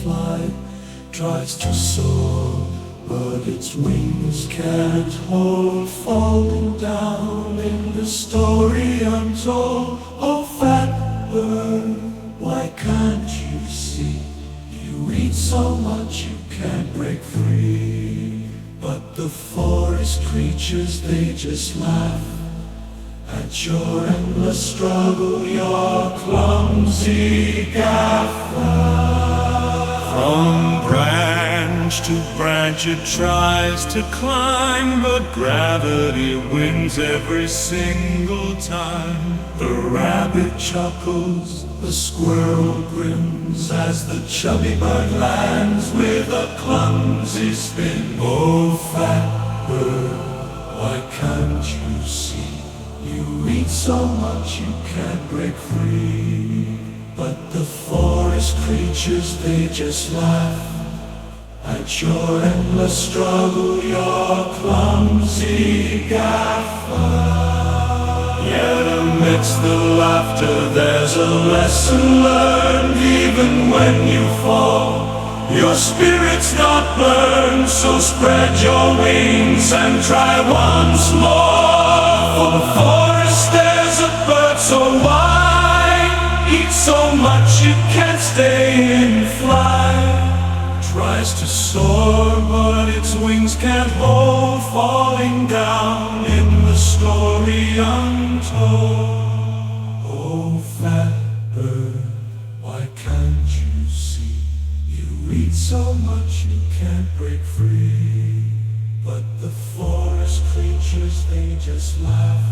flight, tries to soar, but its wings can't hold, falling down in the story untold. Oh fat bird, why can't you see? You eat so much you can't break free. But the forest creatures, they just laugh at your endless struggle, your clumsy gaffe. From branch to branch it tries to climb, but gravity wins every single time. The rabbit chuckles, the squirrel grins, as the chubby bird lands with a clumsy spin. Oh fat bird, why can't you see? You eat so much you can't break free. But the forest creatures, they just laugh at your endless struggle, your clumsy gaffe. Yet amidst the laughter there's a lesson learned. Even when you fall, your spirit's not burned. So spread your wings and try once more. For the forest there's a bird so wide, eats so much it can't stay in flight. Tries to soar, but its wings can't hold, falling down in the story untold. Oh fat bird, why can't you see? You eat so much you can't break free. But the forest creatures, they just laugh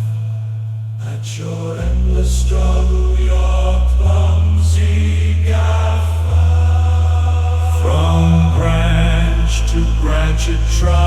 at your endless struggle, your clumsy gaffe. From branch to branch it tries